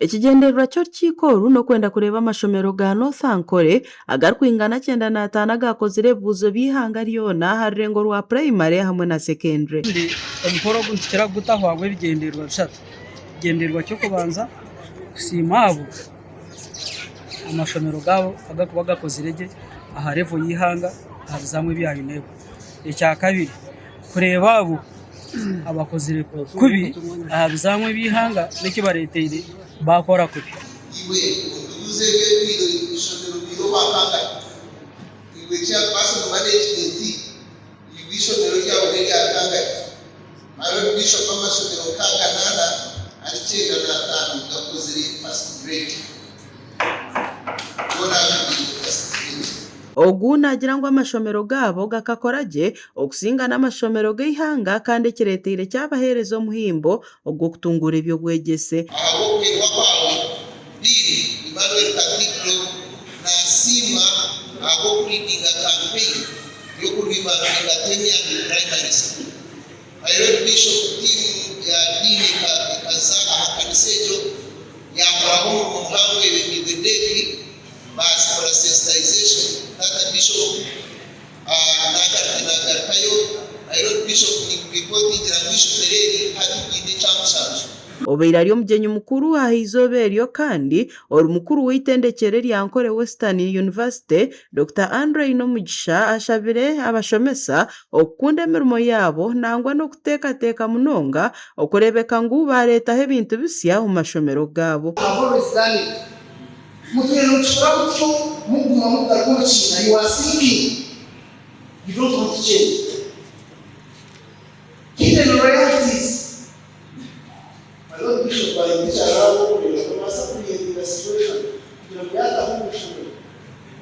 Ekigendererwa kyo kikoru no kwenda kureba amashomero ga North Ankole agarikwingana 95 agakozire ebibuuzo by'ihanga ryona aha rurengo rwa primary hamwe na secondary. Omukoro guntukira gutaho habwe ebigendererwa bishatu. Ekigendererwa ky'okubanza kusiima abo amashomero gabo agakuba gakozire gye aha level y'ihanga aha bizamwe bya UNESCO. Ekya kabiri kureba abo abakozire kubi aha bizamwe by'ihanga n'eki bareteire bakora kubi. Iwe uze biro ishomero biro bakanga iwe cya personal management ibishomero byabo neri akanga aro bishop amashomero kanga nana ari cyenda na tanu gakozire first grade Ogu nagira ngo amashomero gabo gakakorage okusinga n'amashomero g'ihanga kandi kireteire cyabahereza omuhimbo ogwo kutungura ebyo bwegese. Abo kwirwa kwawe biri Emmanuel Katibro na Sima abo kuridinga campaign yo kurivanga Kenya primary school. Ayo bishop team ya dini kazaga hakanisejo ya maraho muhango ibideki basi for sensitization that bishop nagartayo ayo bishop ni kuripoti jira bishop nereri hadi kide chamushaje. Obeira ryo mugenyi mukuru ahizobe eryo kandi ori mukuru w'itendekere rya Ankole Western University Dr. Andre Inomugisha ashabire abashomesa okukunda emirimo yabo nangwa no kuteekateeka munonga okurebeka ngu baretaho ebintu bisya mu mashomero gabo. Mutweno chukura kutyo muguma mutarukona china you are seeking you don't want to change hidden realities. My Lord Bishop by teacher Rawo the master in the situation you have to show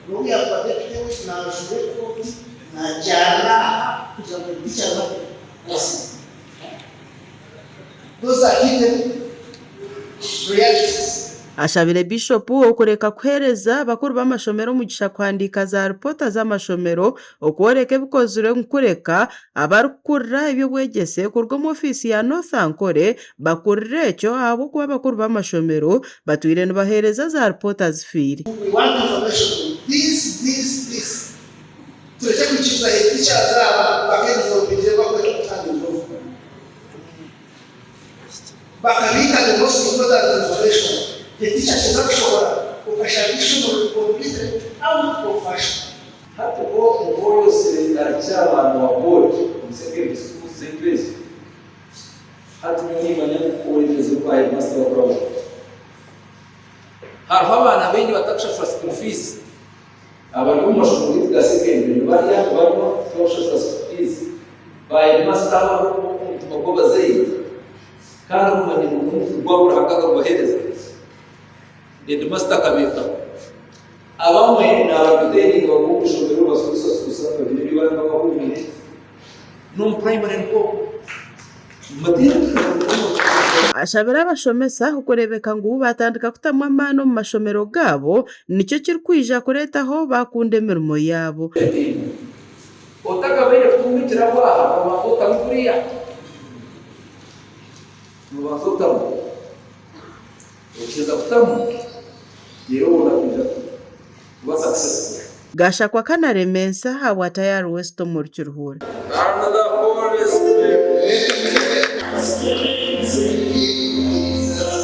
no we are protected with na shule court na jana kuja teacher Rawo yes those are hidden realities. Ashabire Bishop okureka kuhereza bakuru b'amashomero mugisha kwandika za ripota z'amashomero okworeka ebikozire nkureka abarukurra ebyo bwegese kurwa mu ofisi ya North Ankole bakurre ekyo abo kuba bakuru b'amashomero batwire nibahereza za ripota zifire. We want information this tureke kukiza teacher zaba bakenza obije bakora kutanga bakabika the most important information. The teacher says kushobora ukashakisha mu computer au profession hapo kwa ngoyo serikali cy'abantu wa board secondary school secretary hati mwimanya kuweleza kwa master of law abana bengi batakashafura school fees abantu mu mashuri ya secondary bari barimo social fees by master of law zaidi kandi umanye mu rwabo hakaga guhereza Master kabita abamwe n'abadeni bagushobora basusa babiri bari bakubwire no primary nko ashabira abashomesa kurebeka ngo batandika kutamwa amano mu mashomero gabo nicyo kiri kwija kuretaho bakunda emirimo yabo. Otagabire kumikira kwa abafota mukuriya mu bafota ukiza kutamu Gasha kwa kana remensa hawa tayari westo muri kiruhura.